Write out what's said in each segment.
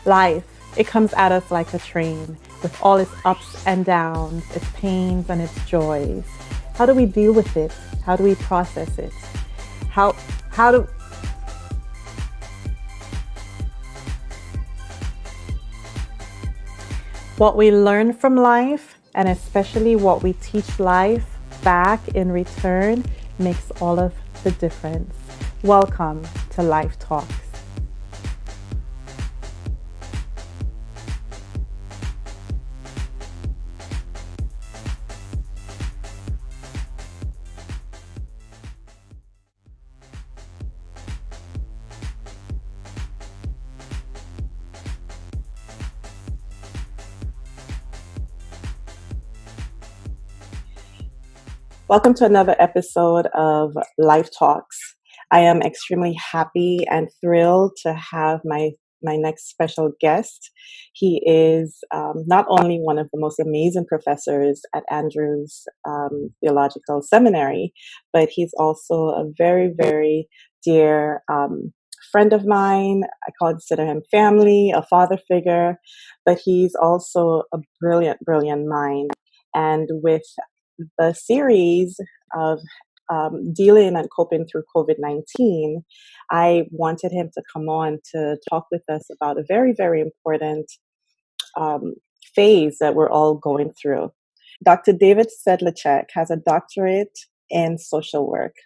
Life, it comes at us like a train with all its ups and downs, its pains and its joys. How do we deal with it? How do we process it? How how do what we learn from life, and especially what we teach life back in return, makes all of the difference. Welcome to Life Talks. Welcome to another episode of Life Talks. I am extremely happy and thrilled to have my next special guest. He is not only one of the most amazing professors at Andrews Theological Seminary, but he's also a very, very dear friend of mine. I consider him family, a father figure, but he's also a brilliant, brilliant mind. And with the series of dealing and coping through COVID-19, I wanted him to come on to talk with us about a very, very important phase that we're all going through. Dr. David Sedlacek has a doctorate in social work.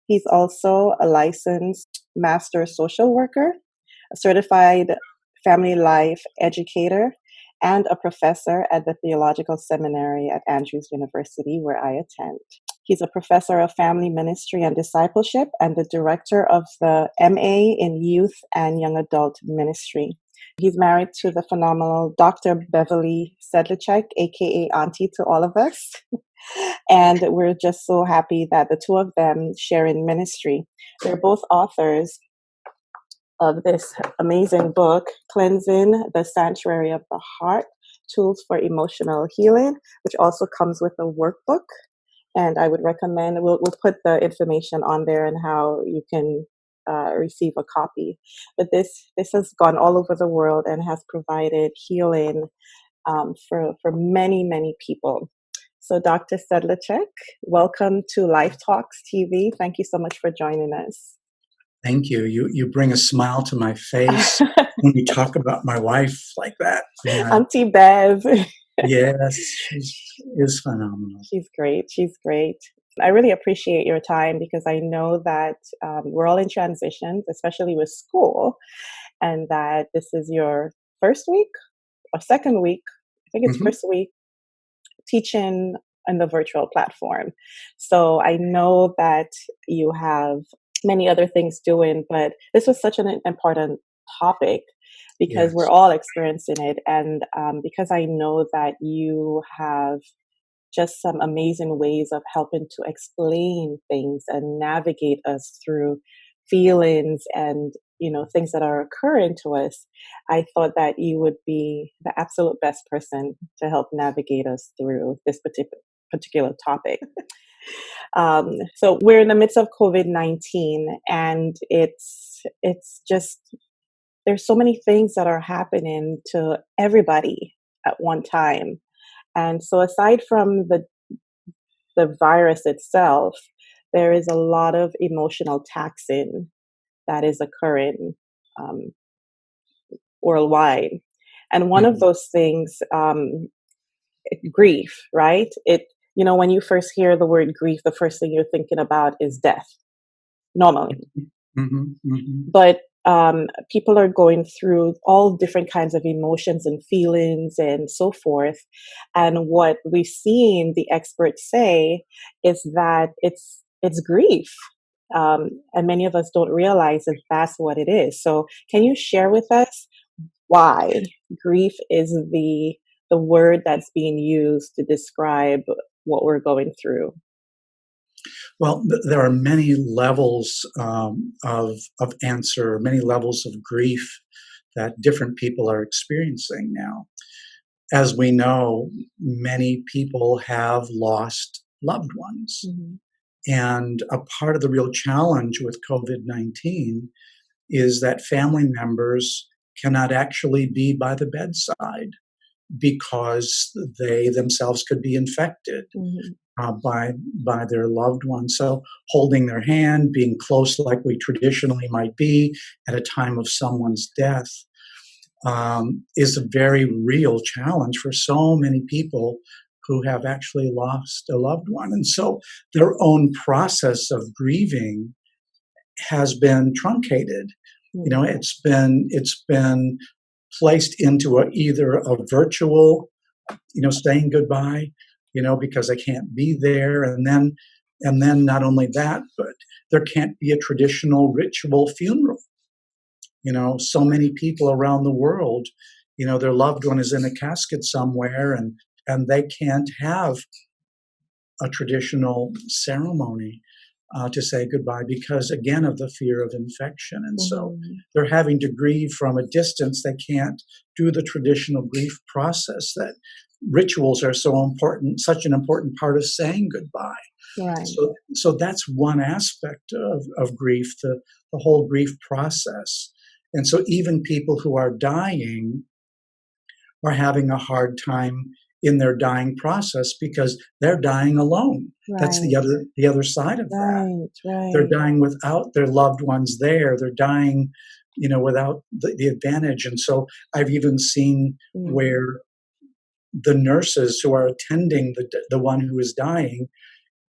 He's also a licensed master social worker, a certified family life educator, and a professor at the Theological Seminary at Andrews University, where I attend. He's a professor of family ministry and discipleship and the director of the MA in Youth and Young Adult Ministry. He's married to the phenomenal Dr. Beverly Sedlacek, aka Auntie to all of us. And we're just so happy that the two of them share in ministry. They're both authors of this amazing book, Cleansing the Sanctuary of the Heart, Tools for Emotional Healing, which also comes with a workbook. And I would recommend, we'll put the information on there and how you can receive a copy. But this has gone all over the world and has provided healing for many, many people. So Dr. Sedlacek, welcome to Life Talks TV. Thank you so much for joining us. Thank you. You bring a smile to my face when you talk about my wife like that. Auntie Bev. Yes, she is phenomenal. She's great. She's great. I really appreciate your time because I know that we're all in transitions, especially with school, and that this is your first week or second week. I think it's first week teaching on the virtual platform. So I know that you have many other things doing, but this was such an important topic because Yes. we're all experiencing it. And because I know that you have just some amazing ways of helping to explain things and navigate us through feelings and, you know, things that are occurring to us, I thought that you would be the absolute best person to help navigate us through this particular topic. So we're in the midst of COVID-19, and it's just, there's so many things that are happening to everybody at one time. And so aside from the virus itself, there is a lot of emotional taxing that is occurring worldwide. And one of those things, grief, right? When you first hear the word grief, the first thing you're thinking about is death, normally. But people are going through all different kinds of emotions and feelings and so forth. And what we've seen the experts say is that it's grief. And many of us don't realize that that's what it is. So can you share with us why grief is the word that's being used to describe what we're going through? Well, there are many levels of answer, many levels of grief that different people are experiencing now. As we know, many people have lost loved ones. And a part of the real challenge with COVID-19 is that family members cannot actually be by the bedside because they themselves could be infected Mhm. by their loved ones. So holding their hand, being close like we traditionally might be at a time of someone's death, is a very real challenge for so many people who have actually lost a loved one. And so their own process of grieving has been truncated. Mhm. It's been placed into either a virtual, saying goodbye, because I can't be there, and then not only that, but there can't be a traditional ritual funeral. So many people around the world, their loved one is in a casket somewhere, and they can't have a traditional ceremony to say goodbye because, again, of the fear of infection. And so Mhm. they're having to grieve from a distance. They can't do the traditional grief process that rituals are so important, such an important part of saying goodbye. Right. So that's one aspect of grief, the whole grief process. And so even people who are dying are having a hard time in their dying process because they're dying alone. That's the Right. other side of that. Right. They're Right. dying without their loved ones there. They're dying, without the advantage. And so I've even seen Mhm. where the nurses who are attending the one who is dying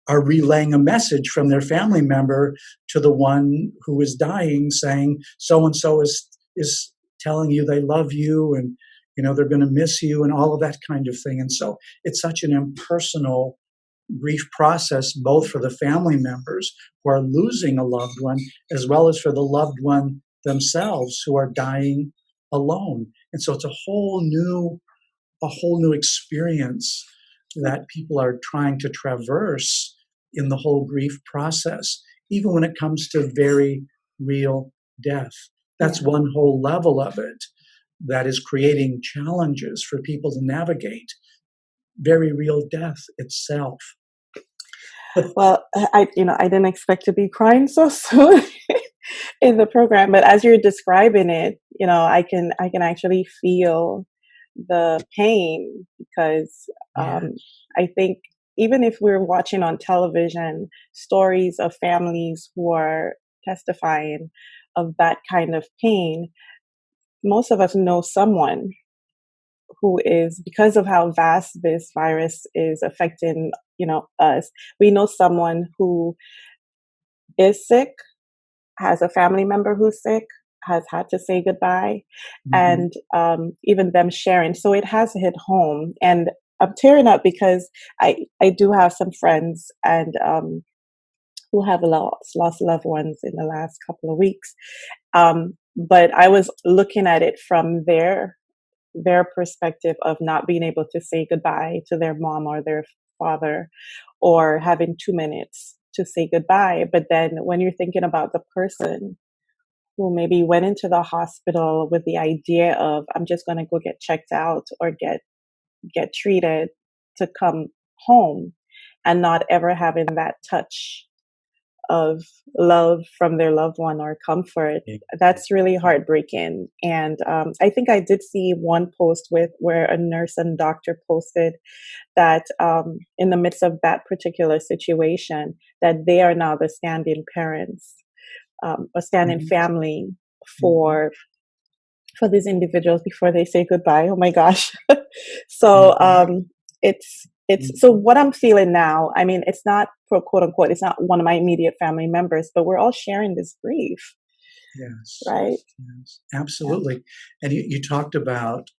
are relaying a message from their family member to the one who is dying, saying so and so is telling you they love you, and they're going to miss you, and all of that kind of thing. And so it's such an impersonal grief process, both for the family members who are losing a loved one, as well as for the loved one themselves who are dying alone. And so it's a whole new experience that people are trying to traverse in the whole grief process, even when it comes to very real death. That's Yeah. one whole level of it that is creating challenges for people to navigate very real death itself. But Well, I didn't expect to be crying so soon in the program, but as you're describing it, I can actually feel the pain because yeah, I think even if we're watching on television stories of families who are testifying of that kind of pain, most of us know someone who is, because of how vast this virus is affecting, us. We know someone who is sick, has a family member who's sick, has had to say goodbye, mhm, and even them sharing. So it has hit home, and I'm tearing up because I do have some friends and who have lost loved ones in the last couple of weeks. But I was looking at it from their perspective of not being able to say goodbye to their mom or their father, or having 2 minutes to say goodbye. But then when you're thinking about the person who maybe went into the hospital with the idea of, I'm just going to go get checked out or get treated to come home, and not ever having that touch of love from their loved one or comfort, that's really exactly. heartbreaking. And I think I did see one post with where a nurse and doctor posted that in the midst of that particular situation, that they are now the stand-in parents, or stand-in Mhm, family mhm, for for these individuals before they say goodbye. Oh my gosh. So mhm, it's so mhm. what I'm feeling now, I mean, it's not quote unquote, it's not one of my immediate family members, but we're all sharing this grief, Yes, right? yes, Yeah. absolutely. And you talked about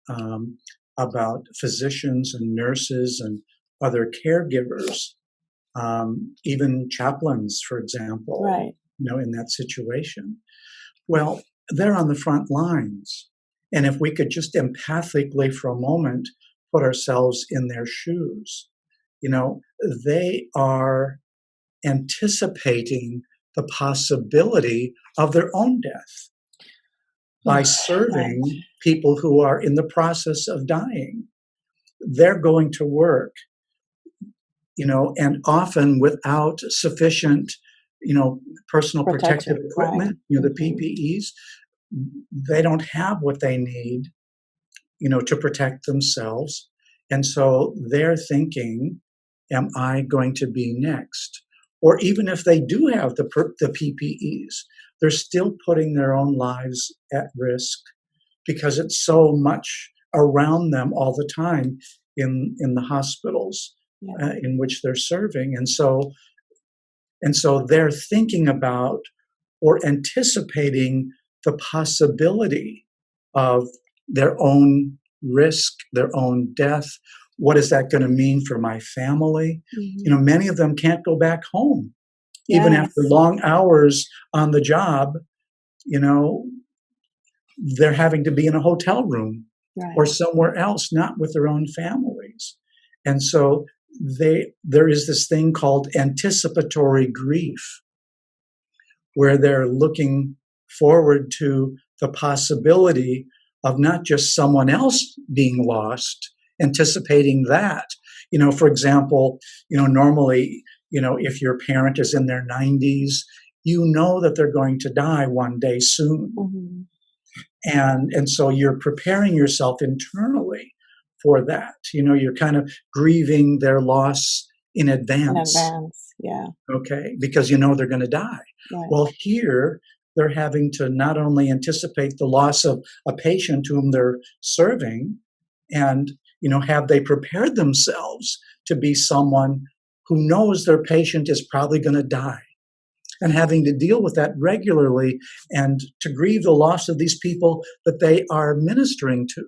physicians and nurses and other caregivers, even chaplains, for example, Right. in that situation. Well, they're on the front lines. And if we could just empathically for a moment put ourselves in their shoes, you know, they are anticipating the possibility of their own death by Right. serving people who are in the process of dying. They're going to work, and often without sufficient, personal protective Protection. Right. equipment, the Hmm. PPEs. they don't have what they need, to protect themselves. And so they're thinking, am I going to be next? Or even if they do have the PPEs, they're still putting their own lives at risk because it's so much around them all the time in the hospitals in which they're serving. And so they're thinking about or anticipating the possibility of their own risk, their own death. What is that going to mean for my family? Many of them can't go back home. Even after long hours on the job, they're having to be in a hotel room or somewhere else, not with their own families. And so there is this thing called anticipatory grief, where they're looking forward to the possibility of not just someone else being lost, anticipating that. For example, normally, if your parent is in their 90s, that they're going to die one day soon. And so you're preparing yourself internally for that. You're kind of grieving their loss in advance. Okay, because they're going to die. Well, here they're having to not only anticipate the loss of a patient whom they're serving, and have they prepared themselves to be someone who knows their patient is probably going to die, and having to deal with that regularly and to grieve the loss of these people that they are ministering to.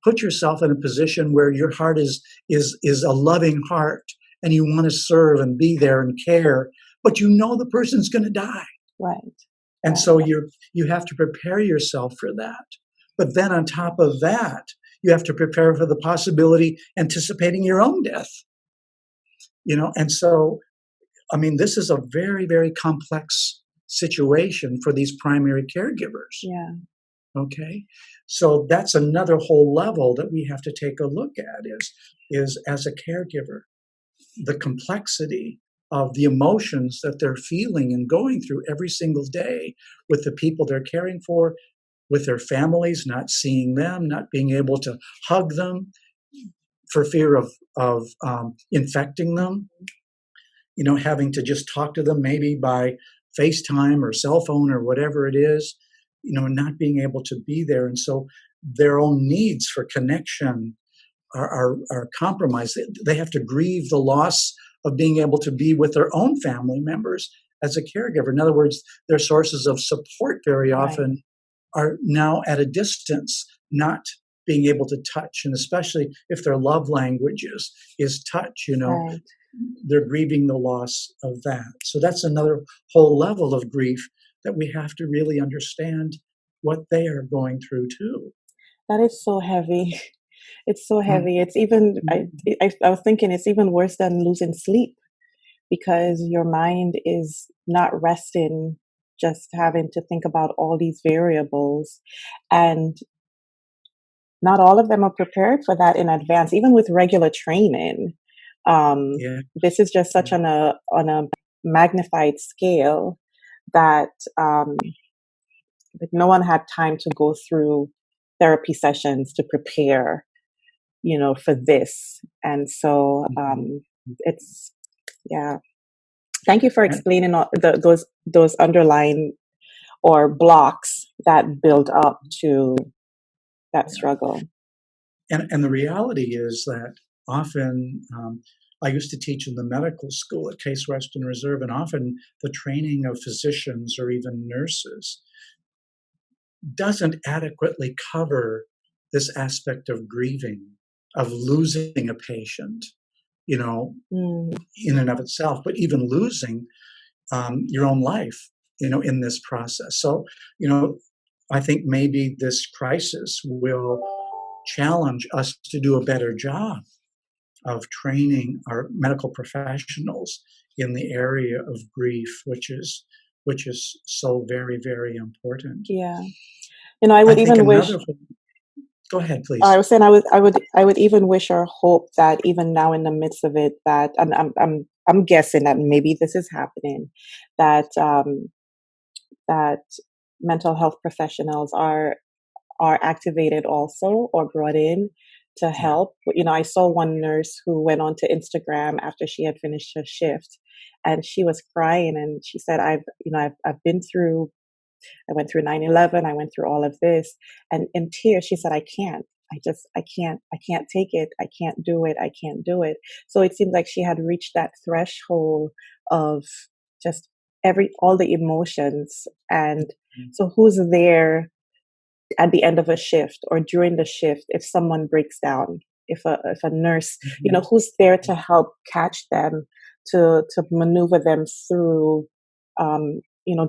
Put yourself in a position where your heart is a loving heart, and you want to serve and be there and care, but the person's going to die. And so you have to prepare yourself for that. But then on top of that, you have to prepare for the possibility, anticipating your own death. And so, this is a very, very complex situation for these primary caregivers. Okay. So that's another whole level that we have to take a look at is as a caregiver, the complexity of the emotions that they're feeling and going through every single day with the people they're caring for, with their families, not seeing them, not being able to hug them for fear of infecting them, having to just talk to them maybe by FaceTime or cell phone or whatever it is, not being able to be there. And so their own needs for connection are compromised. They have to grieve the loss of being able to be with their own family members as a caregiver. In other words, their sources of support very often are now at a distance, not being able to touch. And especially if their love language is touch, they're grieving the loss of that. So that's another whole level of grief that we have to really understand what they are going through too. That is so heavy. It's so heavy. It's even, I was thinking it's even worse than losing sleep, because your mind is not resting, just having to think about all these variables. And not all of them are prepared for that in advance, even with regular training. This is just such on a magnified scale that no one had time to go through therapy sessions to prepare, for this. And so it's, thank you for explaining all those underlying or blocks that build up to that struggle. And the reality is that often, I used to teach in the medical school at Case Western Reserve, and often the training of physicians or even nurses doesn't adequately cover this aspect of grieving, of losing a patient, in and of itself, but even losing your own life, in this process. So, I think maybe this crisis will challenge us to do a better job of training our medical professionals in the area of grief, which is so very, very important. I would even wish. Go ahead, please. I was saying I would even wish or hope that even now in the midst of it, that I'm guessing that maybe this is happening, that mental health professionals are activated also or brought in to Yeah. help. I saw one nurse who went onto Instagram after she had finished her shift, and she was crying, and she said, I've been through, I went through 9/11, I went through all of this, and in tears she said, I can't take it. I can't do it. I can't do it. So it seems like she had reached that threshold of just all the emotions. And Mhm. so who's there at the end of a shift or during the shift if someone breaks down, if a nurse, Mhm. who's there to help catch them, to maneuver them through,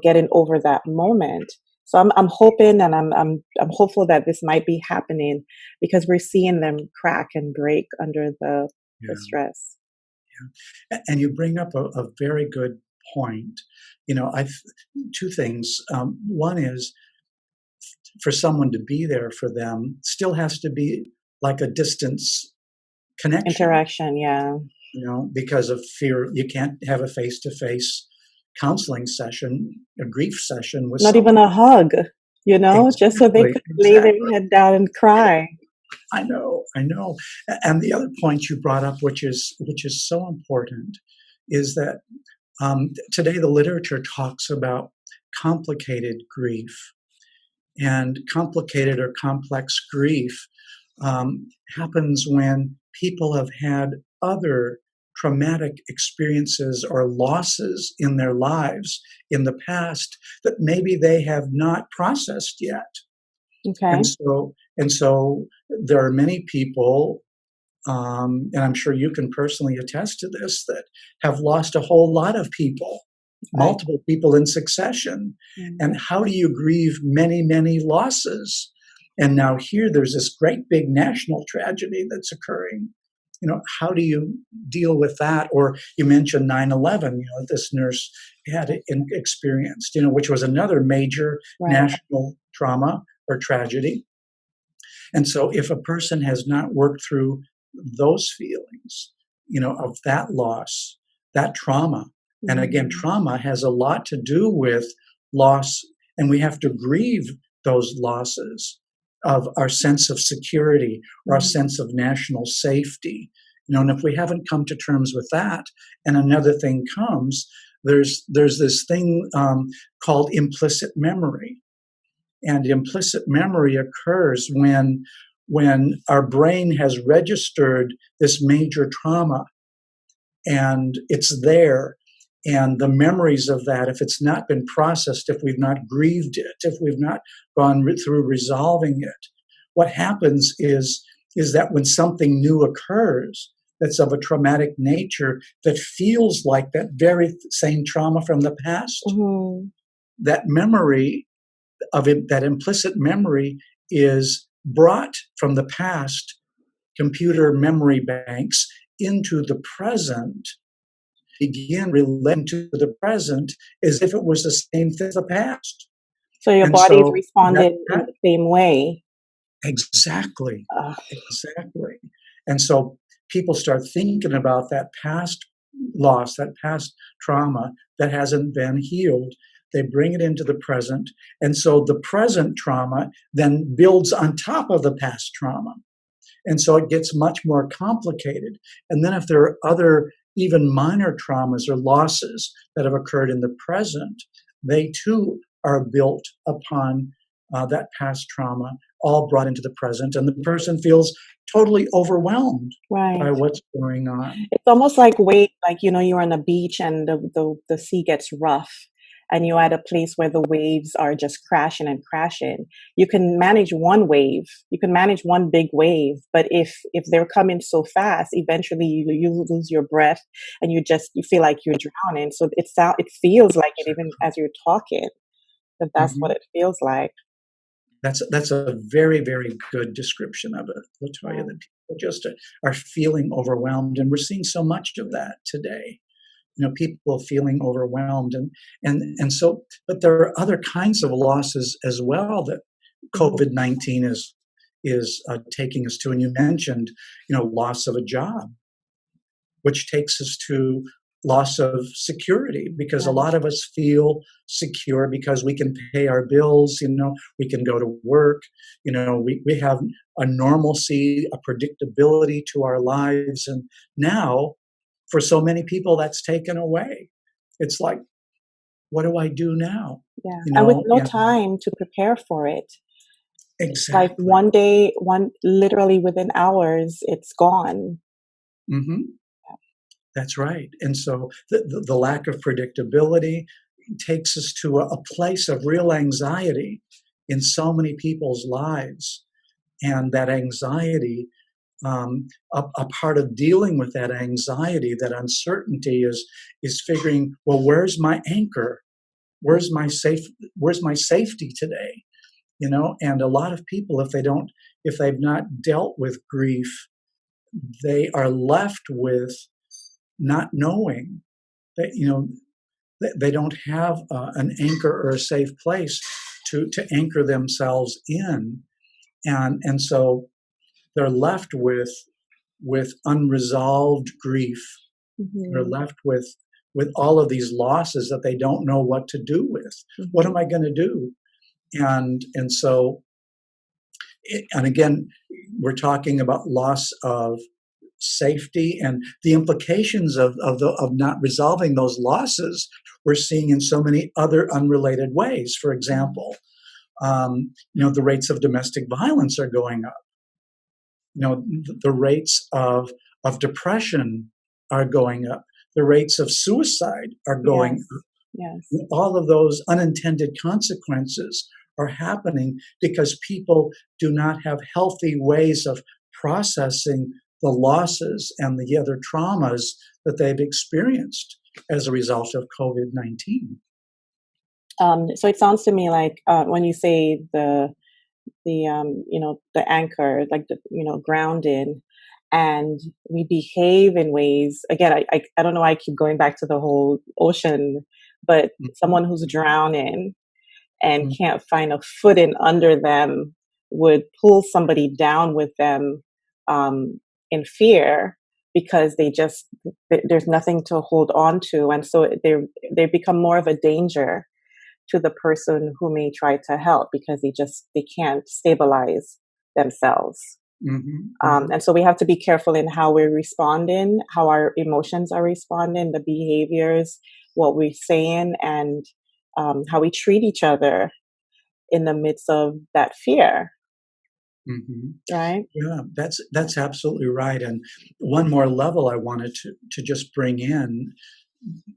getting over that moment. So I'm hoping, and I'm hopeful that this might be happening, because we're seeing them crack and break under the Yeah. stress. And you bring up a very good point. I've two things. One is for someone to be there for them still has to be like a distance connection, Interaction, yeah. because of fear. You can't have a face to face counseling session, a grief session with Not even someone. a hug, just so they Exactly, could lay their exactly. head down and cry. I know, I know. And the other point you brought up, which is so important, is that today the literature talks about complicated grief, and complicated or complex grief happens when people have had other traumatic experiences or losses in their lives in the past that maybe they have not processed yet. Okay. And so there are many people, and I'm sure you can personally attest to this, that have lost a whole lot of people, Right. multiple people in succession. Mm. And how do you grieve many, many losses? And now here there's this great big national tragedy that's occurring. How do you deal with that? Or you mentioned 9/11, this nurse had experienced, which was another major Right. national trauma or tragedy. And so if a person has not worked through those feelings, of that loss, that trauma, and again, Mm. trauma has a lot to do with loss, and we have to grieve those losses of our sense of security or our Mm. sense of national safety. And if we haven't come to terms with that, and another thing comes, there's this thing called implicit memory, and implicit memory occurs when our brain has registered this major trauma and it's there. And the memories of that, if it's not been processed, if we've not grieved it, if we've not gone through resolving it, what happens is that when something new occurs that's of a traumatic nature that feels like that very same trauma from the past, Mhm. that memory of it, that implicit memory is brought from the past computer memory banks into the present, begin relating to the present as if it was the same thing as the past. So your And body's so responding in the same way. exactly, Ugh. exactly. And so people start thinking about that past loss, that past trauma that hasn't been healed. They bring it into the present. And so the present trauma then builds on top of the past trauma. And so it gets much more complicated. And then if there are other, even minor traumas or losses that have occurred in the present, they too are built upon that past trauma, all brought into the present. And the person feels totally overwhelmed by Right. what's going on. It's almost like you're on a beach and the sea gets rough, and you're at a place where the waves are just crashing and crashing. You can manage one wave, you can manage one big wave, but if they're coming so fast, eventually you lose your breath, and you feel like you're drowning. So it feels like it, even as you're talking, that's what Mhm. it feels like. That's a very, very good description of it, Latoya, Wow. that people just are feeling overwhelmed. And we're seeing so much of that today. People feeling overwhelmed, and so, but there are other kinds of losses as well that Mhm. COVID-19 is taking us to. And you mentioned, loss of a job, which takes us to loss of security, because a Right. lot of us feel secure because we can pay our bills, we can go to work, we have a normalcy, a predictability to our lives. And now, for so many people, that's taken away. It's like, what do I do now? Yeah. You And with know, no and time to prepare for it. It's like exactly. one day, literally within hours, it's gone. Hmm. That's right. And so the lack of predictability takes us to a place of real anxiety in so many people's lives. And that anxiety, a part of dealing with that anxiety, that uncertainty is figuring, well, where's my anchor? Where's my safe? Where's my safety today? And a lot of people, if they've not dealt with grief, they are left with not knowing that, they don't have an anchor or a safe place to anchor themselves in, and so they're left with unresolved grief. They're Hmm. left with all of these losses that they don't know what to do with. What Hmm. am I going to do? And so, and again, we're talking about loss of safety, and the implications of not resolving those losses we're seeing in so many other unrelated ways. For example, the rates of domestic violence are going up. The rates of depression are going up. The rates of suicide are going Yes. up. Yes. All of those unintended consequences are happening because people do not have healthy ways of processing the losses and the other traumas that they've experienced as a result of COVID-19. So it sounds to me like when you say the anchor, like grounded, and we behave in ways. Again, I don't know why I keep going back to the whole ocean, but Mhm, someone who's drowning and mhm, can't find a footing under them would pull somebody down with them, um, in fear, because there's nothing to hold on to, and so they become more of a danger to the person who may try to help, because they can't stabilize themselves. mhm, mhm, And so we have to be careful in how we're responding, how our emotions are responding, the behaviors, what we're saying, and how we treat each other in the midst of that fear, mhm. right? Yeah, that's absolutely right. And one more level I wanted to just bring in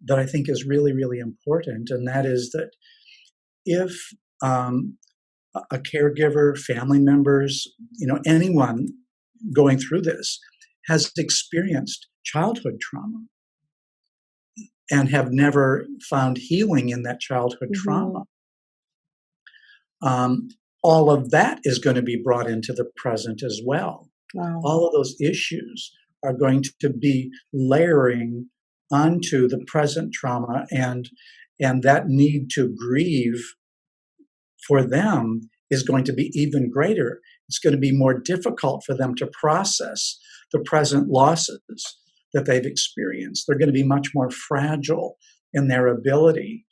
that I think is really, really important, and that is that if um, a caregiver, family members, anyone going through this has experienced childhood trauma and have never found healing in that childhood trauma, Hmm. um, all of that is going to be brought into the present as well. Wow. All of those issues are going to be layering onto the present trauma, and that need to grieve for them is going to be even greater. It's going to be more difficult for them to process the present losses that they've experienced. They're going to be much more fragile in their ability,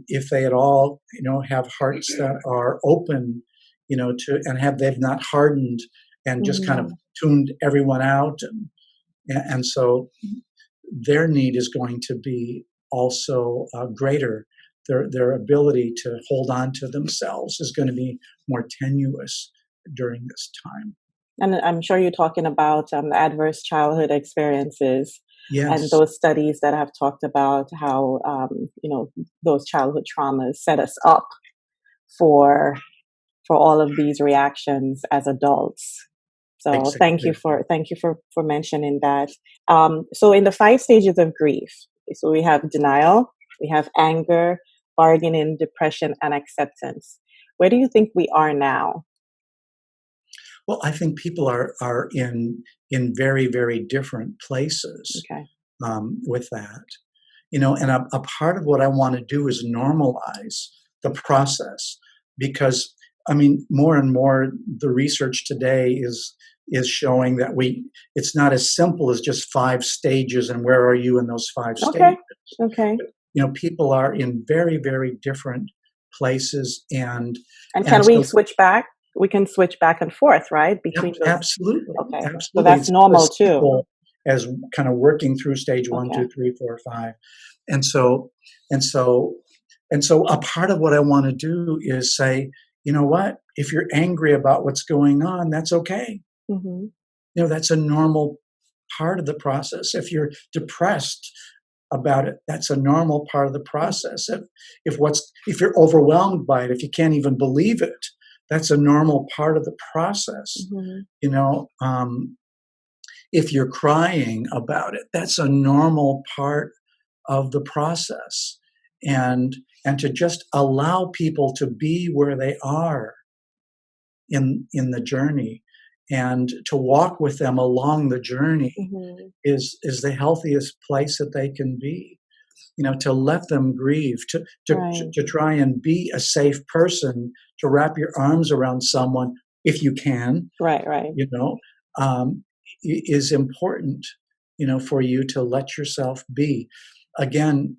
if they at all, have hearts that are open, to and they've not hardened and just kind of Hmm. tuned everyone out, and so their need is going to be also greater. Their ability to hold on to themselves is going to be more tenuous during this time. And I'm sure you're talking about adverse childhood experiences, and Yes, those studies that have talked about how those childhood traumas set us up for all of these reactions as adults. So exactly. thank you for mentioning that. So in the five stages of grief, so we have denial, we have anger, bargaining, depression, and acceptance. Where do you think we are now? Well, I think people are in very, very different places Okay. with that. And a part of what I want to do is normalize the process, because I mean, more and more the research today is showing that it's not as simple as just 5 stages and where are you in those 5 stages. Okay. Okay. People are in very, very different places, and And can we so switch back? We can switch back and forth, right? Between those. absolutely, Okay. So absolutely, that's it's not normal as too. simple as kind of working through stage one, Okay. 2, 3, 4, 5. And so and so and so a part of what I want to do is say, you know what? If you're angry about what's going on, that's okay. Mm-hmm. That's a normal part of the process. If you're depressed about it, that's a normal part of the process. If you're overwhelmed by it, if you can't even believe it, that's a normal part of the process. Mm-hmm. You know, if you're crying about it, that's a normal part of the process. And to just allow people to be where they are in the journey, and to walk with them along the journey, Mm-hmm. is the healthiest place that they can be. To let them grieve, Right. to try and be a safe person, to wrap your arms around someone if you can, Right. Right. um, is important, for you to let yourself be. Again,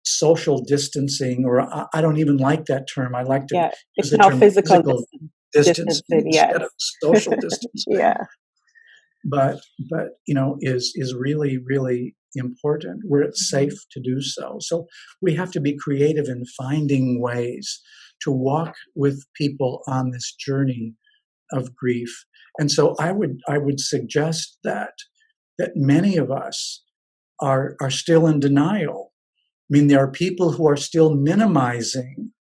social distancing, or I don't even like that term. I like to Yeah. use It's the now term physical physical distancing. distancing instead Yes. of social distancing. Yeah. But is really, really important where it's safe Mm-hmm. to do so. So we have to be creative in finding ways to walk with people on this journey of grief. And so I would suggest that many of us are still in denial. I mean, there are people who are still minimizing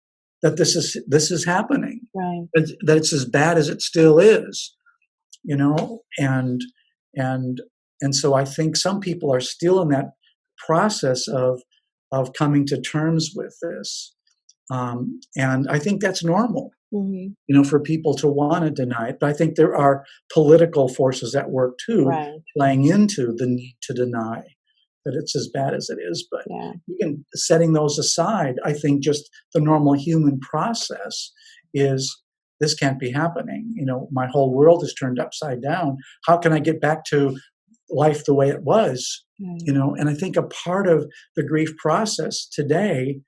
that this is happening, Right. that it's as bad as it still is, you know and and so I think some people are still in that process of coming to terms with this, and I think that's normal, Mm-hmm. for people to want to deny it. But I think there are political forces at work too, Right. playing into the need to deny that it's as bad as it is. But Yeah. even setting those aside, I think just the normal human process is, this can't be happening. My whole world is turned upside down. How can I get back to life the way it was? Right. And I think a part of the grief process today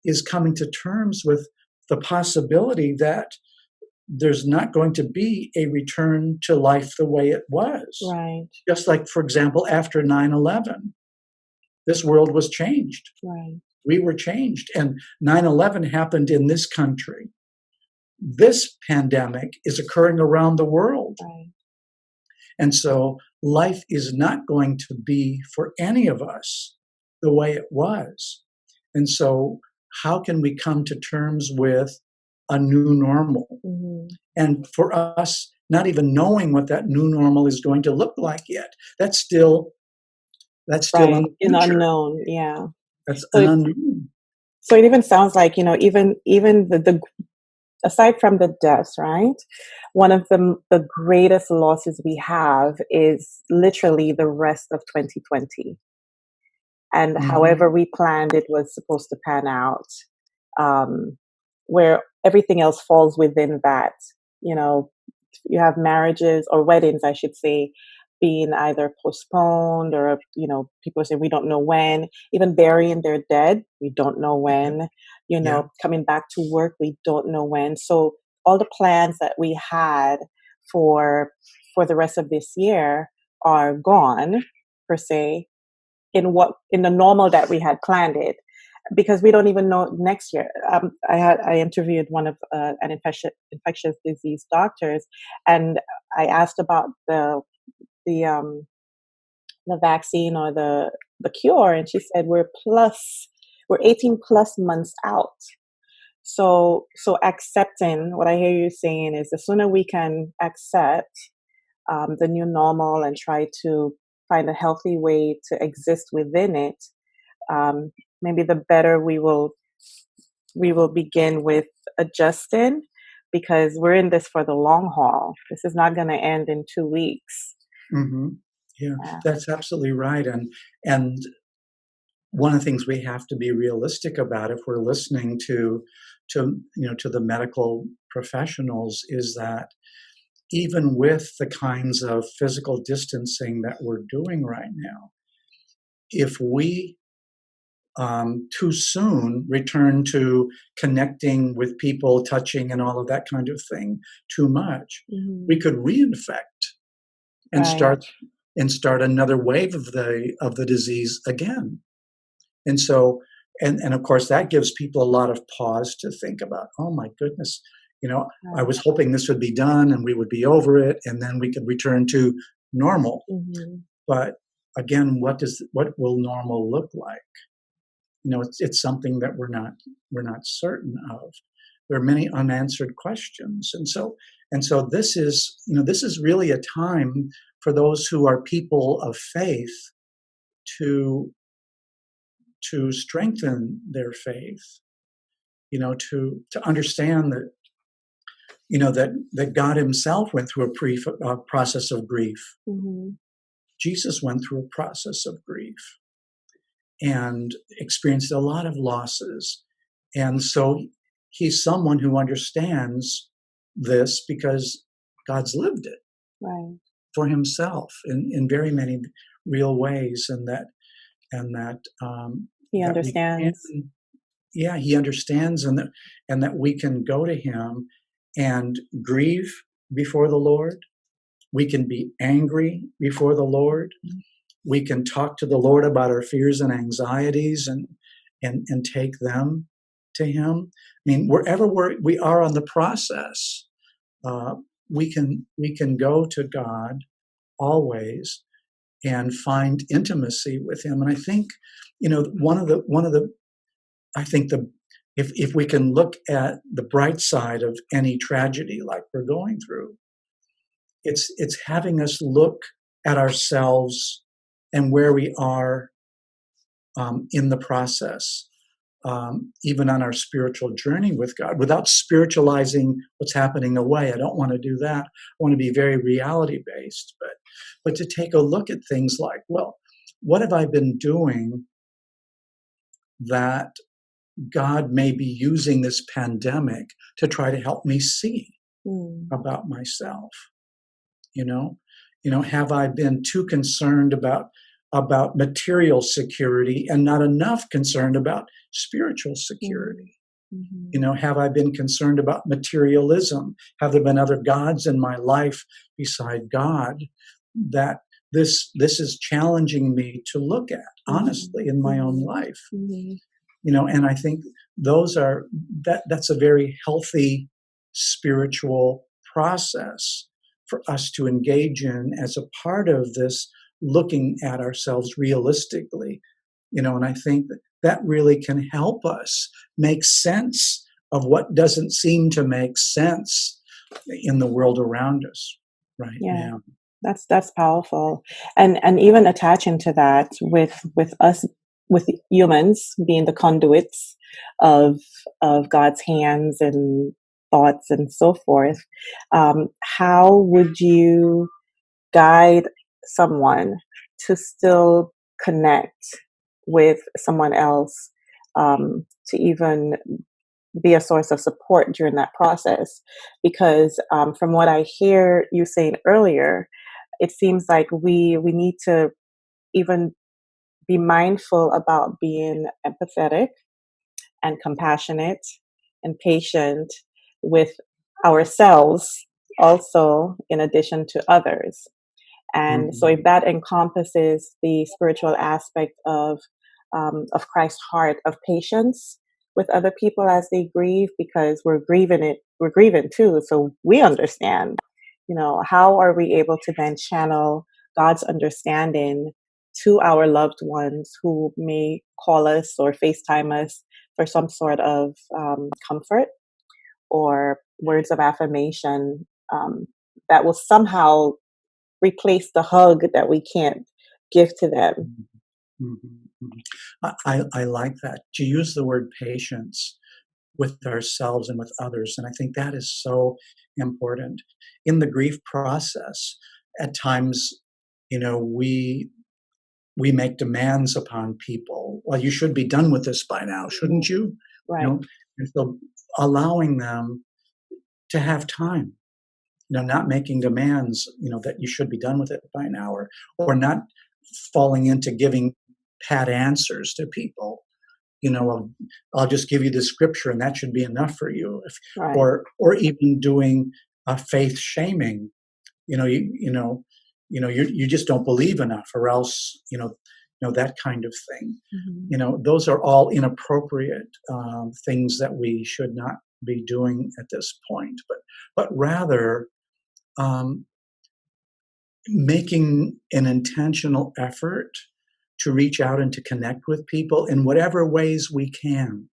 is coming to terms with the possibility that there's not going to be a return to life the way it was. Right. Just like, for example, after 9/11, this world was changed. Right. We were changed. And 9/11 happened in this country. This pandemic is occurring around the world. Right. And so life is not going to be for any of us the way it was. And so, how can we come to terms with a new normal? Mm-hmm. And for us, not even knowing what that new normal is going to look like yet, that's still in Right. the In future. unknown. Yeah. That's So an it, unknown. so it even sounds like, even the aside from the deaths, right? One of the greatest losses we have is literally the rest of 2020. And Hmm. however we planned it was supposed to pan out, um, where everything else falls within that. You know, you have marriages or weddings, I should say, being either postponed or, people say we don't know when, even burying their dead, we don't know when, Yeah. coming back to work, we don't know when. So all the plans that we had for the rest of this year are gone, per se, in the normal that we had planned it, because we don't even know next year. I interviewed one of an infectious disease doctors, and I asked about the um, the vaccine or the cure, and she said we're 18 plus months out. So accepting what I hear you saying is the sooner we can accept the new normal and try to find a healthy way to exist within it, um, maybe the better we will begin with adjusting, because we're in this for the long haul. This is not going to end in 2 weeks. Hmm. Yeah, Yeah. that's absolutely right. And one of the things we have to be realistic about, if we're listening to the medical professionals, is that even with the kinds of physical distancing that we're doing right now, if we too soon return to connecting with people, touching, and all of that kind of thing too much, we could reinfect and Right. start another wave of the disease again. And so, and of course, that gives people a lot of pause to think about. Oh my goodness, I was Right. hoping this would be done and we would be over it, and then we could return to normal. But again, what will normal look like? It's something that we're not certain of. There are many unanswered questions, and so this is really a time for those who are people of faith to strengthen their faith. To understand that God Himself went through a process of grief. Jesus went through a process of grief and experienced a lot of losses. And so He's someone who understands this because God's lived it Right. for Himself in very many real ways, and that He that we can, understands. yeah, He understands, and that we can go to Him and grieve before the Lord. We can be angry before the Lord. We can talk to the Lord about our fears and anxieties and take them to Him. I mean, wherever we are on the process, we can go to God always and find intimacy with Him. And I think, one of the I think if we can look at the bright side of any tragedy like we're going through, it's having us look at ourselves and where we are in the process, even on our spiritual journey with God, without spiritualizing what's happening away. I don't want to do that. I want to be very reality based, but to take a look at things like, well, what have I been doing that God may be using this pandemic to try to help me see about myself? Have I been too concerned about material security and not enough concerned about spiritual security? Have I been concerned about materialism? Have there been other gods in my life beside God that this is challenging me to look at honestly in my own life? And I think that's a very healthy spiritual process for us to engage in as a part of this looking at ourselves realistically. And I think that really can help us make sense of what doesn't seem to make sense in the world around us right now. That's powerful. And even attaching to that with us, with humans being the conduits of God's hands and thoughts and so forth, how would you guide someone to still connect with someone else, to even be a source of support during that process? Because from what I hear you saying earlier, it seems like we need to even be mindful about being empathetic and compassionate and patient with ourselves also, in addition to others. And so, if that encompasses the spiritual aspect of Christ's heart of patience with other people as they grieve, because we're grieving too. So we understand. How are we able to then channel God's understanding to our loved ones who may call us or FaceTime us for some sort of comfort or words of affirmation, that will somehow replace the hug that we can't give to them? I like that. To use the word patience with ourselves and with others. And I think that is so important. In the grief process, at times, we make demands upon people. Well, you should be done with this by now, shouldn't you? Right. And so allowing them to have time not making demands, that you should be done with it by an hour, or not falling into giving pat answers to people. I'll just give you the scripture and that should be enough for you. Right. Or even doing faith shaming. You just don't believe enough, or else, that kind of thing. Those are all inappropriate things that we should not be doing at this point, but rather um, making an intentional effort to reach out and to connect with people in whatever ways we can.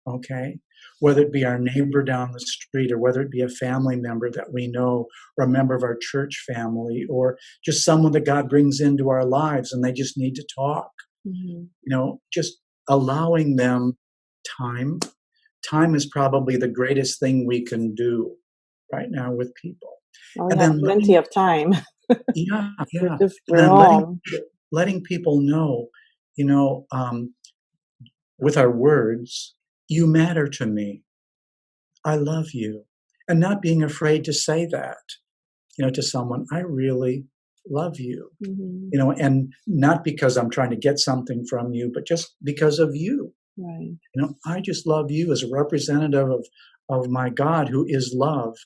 Okay, whether it be our neighbor down the street, or whether it be a family member that we know, or a member of our church family, or just someone that God brings into our lives and they just need to talk. Just allowing them time. Time is probably the greatest thing we can do right now with people. Well, we And have then plenty of time. yeah, we're yeah, just and we're then home. letting people know, you know, um, with our words, you matter to me. I love you, and not being afraid to say that, to someone. I really love you, and not because I'm trying to get something from you, but just because of you. Right. I just love you as a representative of my God who is love.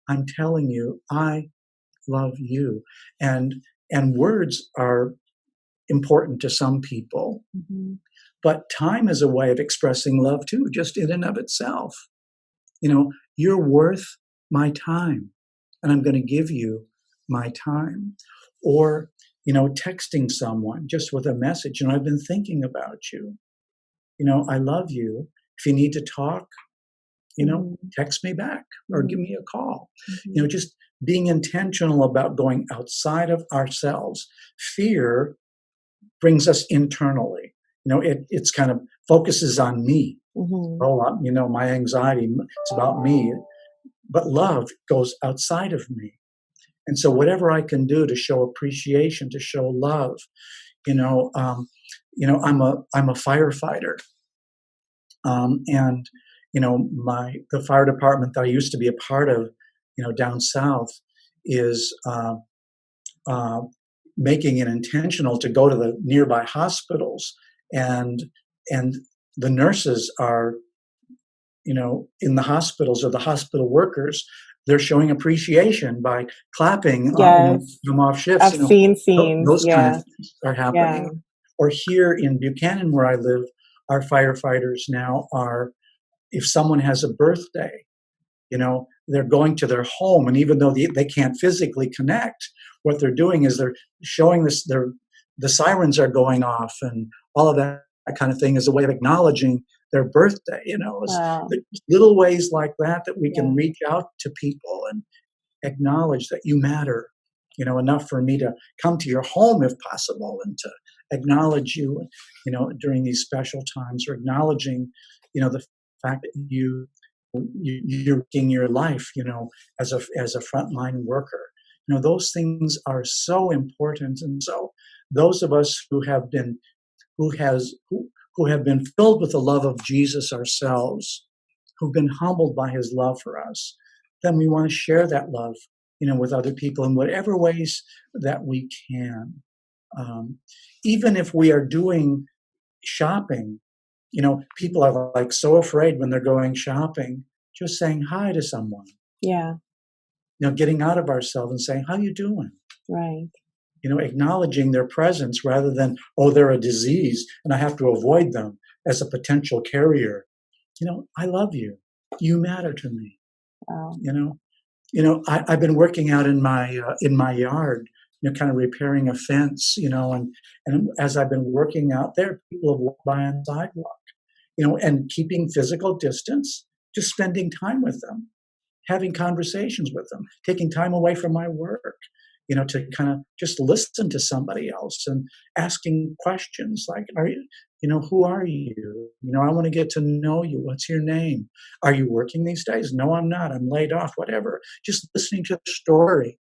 I'm telling you, I love you. And words are important to some people, but time is a way of expressing love too, just in and of itself. You're worth my time, and I'm going to give you my time. Or, texting someone just with a message, I've been thinking about you. I love you. If you need to talk, text me back or give me a call. Just being intentional about going outside of ourselves. Fear brings us internally. It's kind of focuses on me. My anxiety, it's about me. But love goes outside of me. And so whatever I can do to show appreciation, to show love, I'm a firefighter. And the fire department that I used to be a part of, down south, is making it intentional to go to the nearby hospitals, and the nurses are, in the hospitals, or the hospital workers, they're showing appreciation by clapping, Yes. them off shifts. I've seen scenes. Those kind of things are happening. Yeah. Or here in Buchanan, where I live, our firefighters now are, if someone has a birthday, they're going to their home, and even though they can't physically connect, what they're doing is they're showing this. The sirens are going off, and all of that kind of thing is a way of acknowledging their birthday. Wow. Little ways like that we Yeah. can reach out to people and acknowledge that you matter. Enough for me to come to your home if possible, and to acknowledge you, during these special times, or acknowledging, the fact that you're working your life, as a frontline worker. Those things are so important. And so those of us who have been filled with the love of Jesus ourselves, who've been humbled by his love for us, then we want to share that love, with other people in whatever ways that we can. Even if we are doing shopping, people are like so afraid when they're going shopping, just saying hi to someone. Yeah. Getting out of ourselves and saying, how you doing? Right. Acknowledging their presence, rather than, oh, they're a disease and I have to avoid them as a potential carrier. I love you. You matter to me. Wow. I've been working out in my yard, kind of repairing a fence, and as I've been working out there, people have walked by on the sidewalk, and keeping physical distance, just spending time with them, having conversations with them, taking time away from my work, to kind of just listen to somebody else and asking questions like, who are you? I want to get to know you. What's your name? Are you working these days? No, I'm not. I'm laid off, whatever. Just listening to the story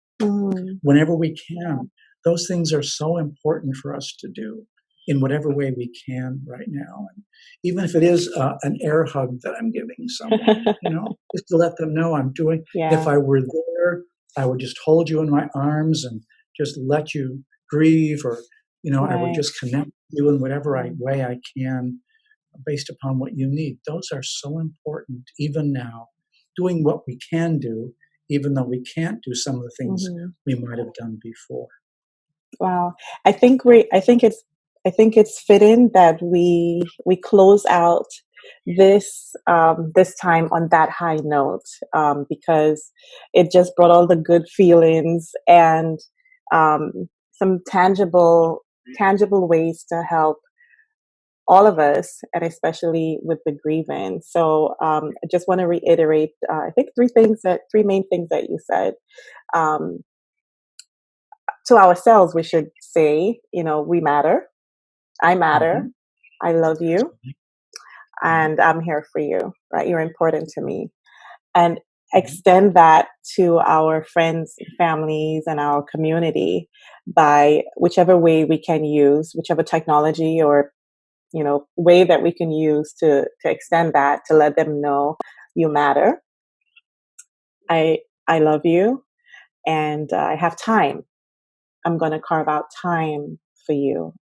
whenever we can. Those things are so important for us to do in whatever way we can right now. And even if it is an air hug that I'm giving someone, just to let them know I'm doing. Yeah. If I were there, I would just hold you in my arms and just let you grieve, or, I would Right. just connect with you in whatever way I can based upon what you need. Those are so important, even now, doing what we can do, even though we can't do some of the things Mm-hmm. we might have done before. Wow. I think it's fitting that we close out this time on that high note, because it just brought all the good feelings and um, some tangible ways to help all of us, and especially with the grieving. So I just want to reiterate, I think three main things that you said. Um, to ourselves, we should say, we matter. I matter. Mhm. I love you, Right. and I'm here for you. Right? You're important to me, and Right. extend that to our friends, families, and our community by whichever way we can use, whichever technology or way that we can use to extend that, to let them know you matter. I love you, and I have time. I'm going to carve out time for you.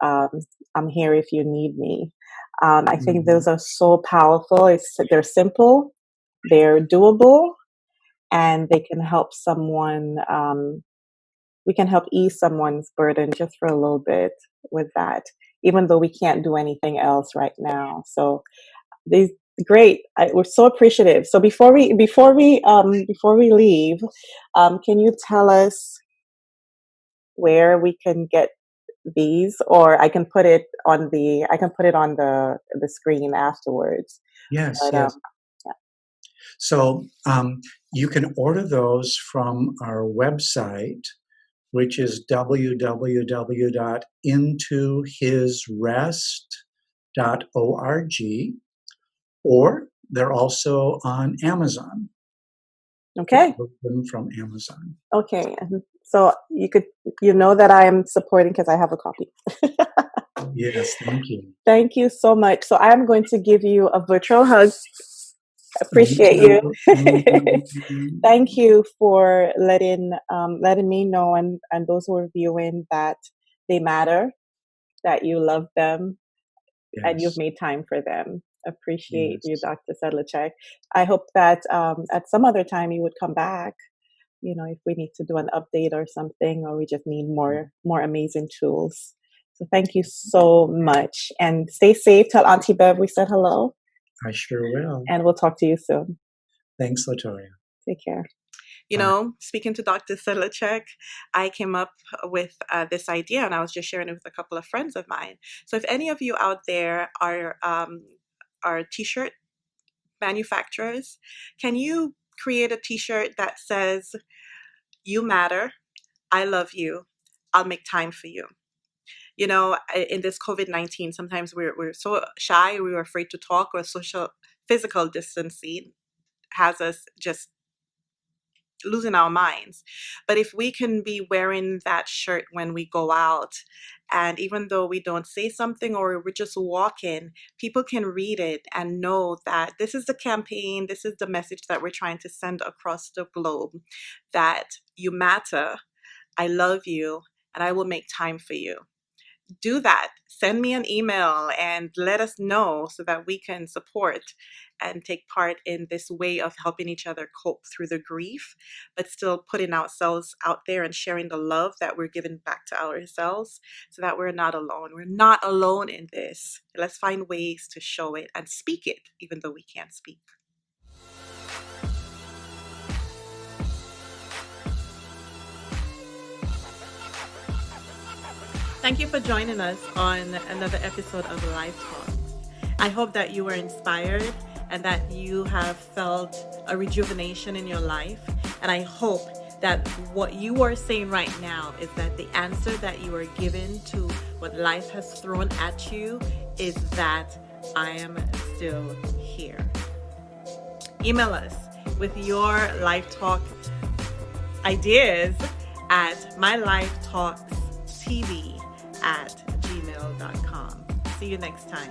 Um, I'm here if you need me. I think those Mhm. are so powerful. They're simple, they're doable, and they can help someone. We can help ease someone's burden just for a little bit with that, even though we can't do anything else right now. So these great. We're so appreciative. So before we leave, can you tell us where we can get these, or I can put it on the screen afterwards. Yes, But yes. yeah. So you can order those from our website, which is www.intohisrest.org, or they're also on Amazon. You can Okay. order them from Amazon. Okay. So you know that I am supporting because I have a copy. Yes, thank you. Thank you so much. So I am going to give you a virtual hug. Me Appreciate you. too. Mm. Thank you for letting me know, and those who are viewing, that they matter, that you love them, and you've Yes, made time for them. Appreciate you, yes. Dr. Sedlacek. I hope that at some other time you would come back. If we need to do an update or something, or we just need more amazing tools. So thank you so much, and stay safe. Tell Auntie Bev we said hello, I sure will. and we'll talk to you soon. Thanks, Latoya. Take care. Bye. Speaking to Dr. Sedlacek, I came up with this idea, and I was just sharing it with a couple of friends of mine. So if any of you out there are T-shirt manufacturers, can you create a T-shirt that says, "You matter, I love you, I'll make time for you"? In this COVID-19, sometimes we're so shy, we're afraid to talk, or physical distancing has us just losing our minds. But if we can be wearing that shirt when we go out, and even though we don't say something or we're just walking, people can read it and know that this is the campaign, this is the message that we're trying to send across the globe, that you matter, I love you, and I will make time for you. Do that. Send me an email and let us know so that we can support and take part in this way of helping each other cope through the grief, but still putting ourselves out there and sharing the love that we're giving back to ourselves, so that we're not alone. We're not alone in this. Let's find ways to show it and speak it, even though we can't speak. Thank you for joining us on another episode of Life Talk. I hope that you were inspired and that you have felt a rejuvenation in your life. And I hope that what you are saying right now is that the answer that you are given to what life has thrown at you is that I am still here. Email us with your Life Talk ideas at mylifetalkstv@gmail.com. See you next time.